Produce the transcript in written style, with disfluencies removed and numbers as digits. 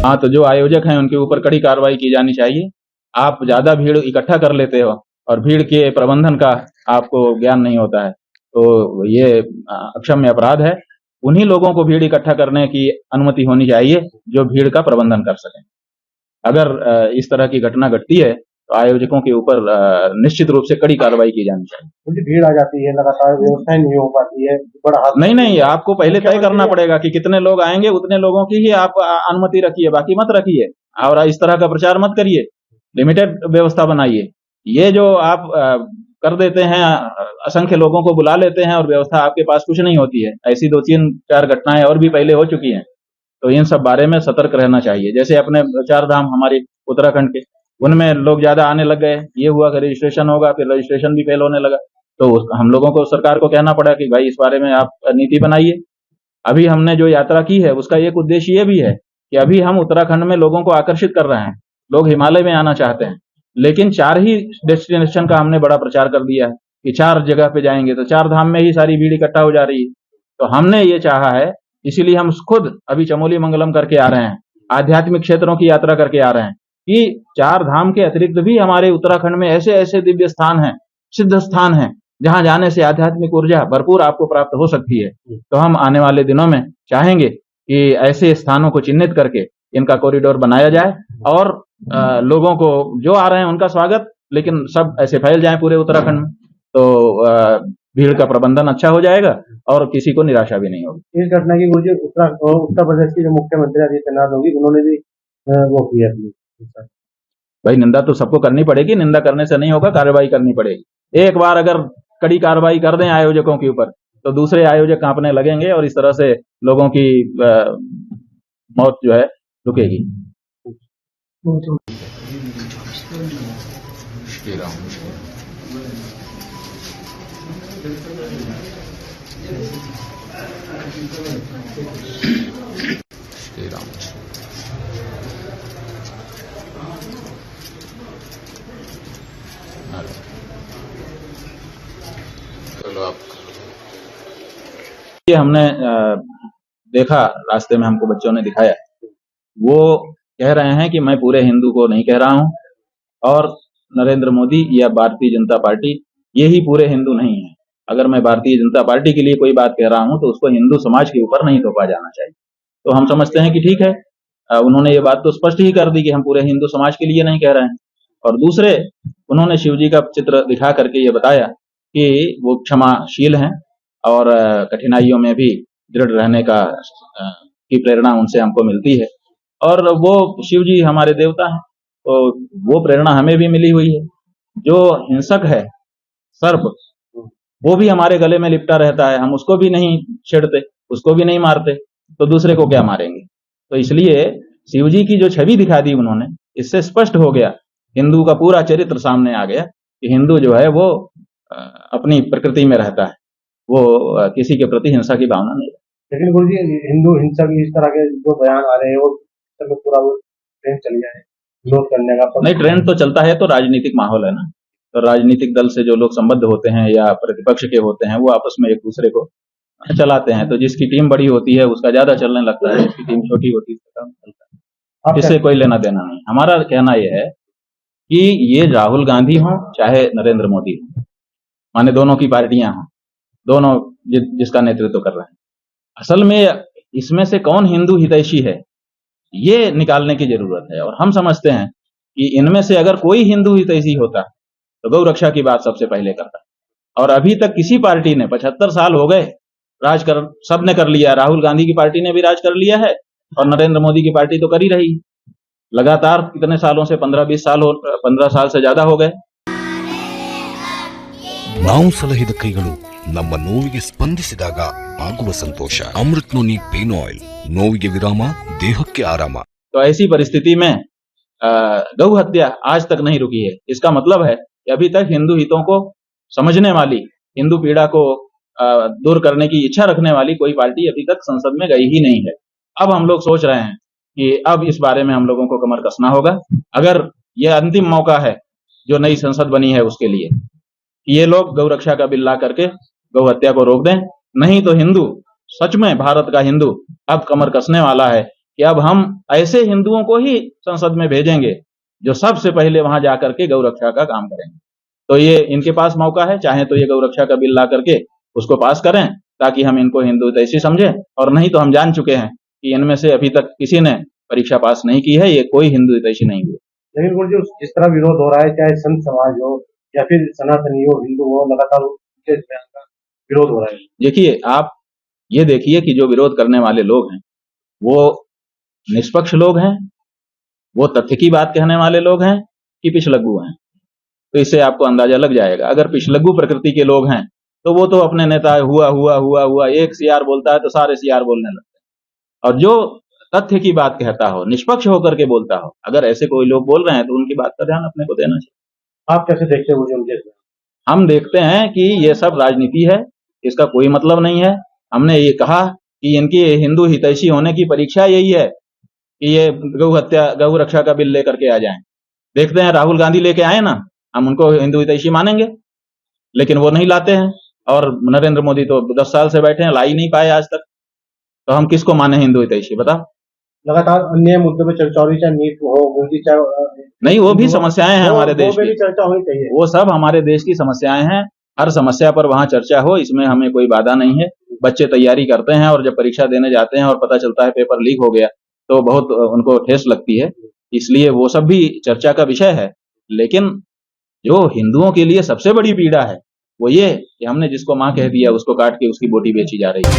हाँ, तो जो आयोजक हैं उनके ऊपर कड़ी कार्रवाई की जानी चाहिए। आप ज्यादा भीड़ इकट्ठा कर लेते हो और भीड़ के प्रबंधन का आपको ज्ञान नहीं होता है, तो ये अक्षम्य अपराध है। उन्हीं लोगों को भीड़ इकट्ठा करने की अनुमति होनी चाहिए जो भीड़ का प्रबंधन कर सकें। अगर इस तरह की घटना घटती है तो आयोजकों के ऊपर निश्चित रूप से कड़ी कार्रवाई की जानी चाहिए। क्योंकि भीड़ आ जाती है, लगातार व्यवस्था नहीं हो पाती है, बड़ा नहीं, आपको पहले तय करना पड़ेगा कि कितने लोग आएंगे, उतने लोगों की ही आप अनुमति रखिए, बाकी मत रखिए। और इस तरह का प्रचार मत करिए, लिमिटेड व्यवस्था बनाइए। ये जो आप कर देते हैं, असंख्य लोगों को बुला लेते हैं और व्यवस्था आपके पास कुछ नहीं होती है, ऐसी 2-3-4 घटनाएं और भी पहले हो चुकी हैं। तो इन सब बारे में सतर्क रहना चाहिए। जैसे अपने 4 धाम हमारे उत्तराखंड के, उनमें लोग ज्यादा आने लग गए, ये हुआ कि रजिस्ट्रेशन होगा, फिर रजिस्ट्रेशन भी फेल होने लगा। तो हम लोगों को, सरकार को कहना पड़ा कि भाई इस बारे में आप नीति बनाइए। अभी हमने जो यात्रा की है उसका एक उद्देश्य ये भी है कि अभी हम उत्तराखंड में लोगों को आकर्षित कर रहे हैं। लोग हिमालय में आना चाहते हैं, लेकिन 4 ही डेस्टिनेशन का हमने बड़ा प्रचार कर दिया है कि 4 जगह पे जाएंगे, तो 4 धाम में ही सारी भीड़ इकट्ठा हो जा रही है। तो हमने ये चाहा है, इसीलिए हम खुद अभी चमोली मंगलम करके आ रहे हैं, आध्यात्मिक क्षेत्रों की यात्रा करके आ रहे हैं कि 4 धाम के अतिरिक्त भी हमारे उत्तराखंड में ऐसे ऐसे दिव्य स्थान हैं, सिद्ध स्थान हैं, जहां जाने से आध्यात्मिक ऊर्जा भरपूर आपको प्राप्त हो सकती है। तो हम आने वाले दिनों में चाहेंगे कि ऐसे स्थानों को चिन्हित करके इनका कॉरिडोर बनाया जाए और लोगों को जो आ रहे हैं उनका स्वागत, लेकिन सब ऐसे फैल जाएं पूरे उत्तराखंड में, तो भीड़ का प्रबंधन अच्छा हो जाएगा और किसी को निराशा भी नहीं होगी। इस घटना की गुरुजी उत्तर प्रदेश के जो मुख्यमंत्री आदित्यनाथ होगी, उन्होंने भी वो किया अपनी। भाई निंदा तो सबको करनी पड़ेगी, निंदा करने से नहीं होगा, कार्रवाई करनी पड़ेगी। एक बार अगर कड़ी कार्रवाई कर दें आयोजकों के ऊपर, तो दूसरे आयोजक कांपने लगेंगे और इस तरह से लोगों की मौत जो है रुकेगी। चलो आप, ये हमने देखा, रास्ते में हमको बच्चों ने दिखाया, वो कह रहे हैं कि मैं पूरे हिंदू को नहीं कह रहा हूं और नरेंद्र मोदी या भारतीय जनता पार्टी ये ही पूरे हिंदू नहीं है। अगर मैं भारतीय जनता पार्टी के लिए कोई बात कह रहा हूं तो उसको हिंदू समाज के ऊपर नहीं थोपा जाना चाहिए। तो हम समझते हैं कि ठीक है, उन्होंने ये बात तो स्पष्ट ही कर दी कि हम पूरे हिंदू समाज के लिए नहीं कह रहे हैं। और दूसरे, उन्होंने शिव जी का चित्र दिखा करके ये बताया कि वो क्षमाशील हैं और कठिनाइयों में भी दृढ़ रहने की प्रेरणा उनसे हमको मिलती है। और वो शिव जी हमारे देवता हैं, तो वो प्रेरणा हमें भी मिली हुई है। जो हिंसक है सर्प, वो भी हमारे गले में लिपटा रहता है, हम उसको भी नहीं छेड़ते, उसको भी नहीं मारते, तो दूसरे को क्या मारेंगे। तो इसलिए शिव जी की जो छवि दिखा दी उन्होंने, इससे स्पष्ट हो गया, हिंदू का पूरा चरित्र सामने आ गया कि हिंदू जो है वो अपनी प्रकृति में रहता है, वो किसी के प्रति हिंसा की भावना नहीं। लेकिन गुरुजी, हिंदू हिंसा की इस तरह के जो बयान आ रहे हैं, वो पूरा वो ट्रेंड चल गया है विरोध करने का। नहीं, ट्रेंड तो चलता है, तो राजनीतिक माहौल है ना, तो राजनीतिक दल से जो लोग संबद्ध होते हैं या प्रतिपक्ष के होते हैं, वो आपस में एक दूसरे को चलाते हैं। तो जिसकी टीम बड़ी होती है उसका ज्यादा चलने लगता है, जिसकी टीम छोटी होती है उसका कम चलता है। इससे कोई लेना देना नहीं। हमारा कहना यह है कि ये राहुल गांधी हो चाहे नरेंद्र मोदी हो, माने दोनों की पार्टियां हों, दोनों जिसका नेतृत्व कर रहे हैं, असल में इसमें से कौन हिंदू हितैषी है ये निकालने की जरूरत है। और हम समझते हैं कि इनमें से अगर कोई हिंदू हितैषी होता तो गौ रक्षा की बात सबसे पहले करता। और अभी तक किसी पार्टी ने, 75 साल हो गए, सबने कर लिया। राहुल गांधी की पार्टी ने भी राज कर लिया है और नरेंद्र मोदी की पार्टी तो कर ही रही लगातार कितने सालों से, 15 साल से ज्यादा हो गए। ನಾವು ಸಲಹಿದ ಕೈಗಳು ನಮ್ಮ ನೋವಿಗೆ ಸ್ಪಂದಿಸಿದಾಗ ಆಗುವ ಸಂತೋಷ। ಅಮೃತ್ ನೋನಿ ಪೇನ್ ಆಯಿಲ್, ನೋವಿಗೆ ವಿರಾಮ, ದೇಹಕ್ಕೆ ಆರಾಮ। तो ऐसी परिस्थिति में गौ हत्या आज तक नहीं रुकी है। इसका मतलब है कि अभी तक हिंदू हितों को समझने वाली, हिंदू पीड़ा को दूर करने की इच्छा रखने वाली कोई पार्टी अभी तक संसद में गई ही नहीं है। अब हम लोग सोच रहे हैं कि अब इस बारे में हम लोगों को कमर कसना होगा। अगर यह अंतिम मौका है जो नई संसद बनी है उसके लिए, ये लोग गौ रक्षा का बिल ला करके गौ हत्या को रोक दें, नहीं तो हिंदू, सच में भारत का हिंदू अब कमर कसने वाला है कि अब हम ऐसे हिंदुओं को ही संसद में भेजेंगे जो सबसे पहले वहां जाकर के गौ रक्षा का काम करेंगे। तो ये इनके पास मौका है, चाहे तो ये गौ रक्षा का बिल ला करके उसको पास करें ताकि हम इनको हिंदू हितैषी समझें, और नहीं तो हम जान चुके हैं कि इनमें से अभी तक किसी ने परीक्षा पास नहीं की है, ये कोई हिंदू हितैषी नहीं हुए। लेकिन गुरु जी जिस तरह विरोध हो रहा है, चाहे संत समाज हो या फिर सनातनी हो, हिंदू हो, लगातार उनके इस बयान का विरोध हो रहा है। देखिए, आप ये देखिए कि जो विरोध करने वाले लोग हैं वो निष्पक्ष लोग हैं, वो तथ्य की बात कहने वाले लोग हैं कि पिछलग्गू हैं। तो इससे आपको अंदाजा लग जाएगा। अगर पिछलग्गू प्रकृति के लोग हैं तो वो तो अपने नेता हुआ हुआ हुआ हुआ एक सियार बोलता है तो सारे सियार बोलने लगते हैं, और जो तथ्य की बात कहता हो, निष्पक्ष होकर के बोलता हो, अगर ऐसे कोई लोग बोल रहे हैं तो उनकी बात का ध्यान अपने को देना चाहिए। आप कैसे देखते हो उनके? हम देखते हैं कि ये सब राजनीति है, इसका कोई मतलब नहीं है। हमने ये कहा कि इनकी हिंदू हितैषी होने की परीक्षा यही है कि ये गौ रक्षा का बिल लेकर के आ जाएं। देखते हैं, राहुल गांधी लेके आए ना, हम उनको हिंदू हितैषी मानेंगे, लेकिन वो नहीं लाते हैं। और नरेंद्र मोदी तो 10 साल से बैठे हैं, ला ही नहीं पाए आज तक, तो हम किसको माने हिंदू हितैषी, बताओ। लगातार अन्य मुद्दों पर चर्चा हो रही, चाहे नीट हो, मोदी चाहे नहीं, वो भी समस्याएं हैं हमारे देश की, की, चर्चा होनी चाहिए। वो सब हमारे देश की समस्याएं हैं। हर समस्या पर वहां चर्चा हो, इसमें हमें कोई बाधा नहीं है। बच्चे तैयारी करते हैं और जब परीक्षा देने जाते हैं और पता चलता है पेपर लीक हो गया तो बहुत उनको ठेस लगती है, इसलिए वो सब भी चर्चा का विषय है। लेकिन जो हिंदुओं के लिए सबसे बड़ी पीड़ा है वो ये कि हमने जिसको मां कह दिया उसको काट के उसकी बोटी बेची जा रही है।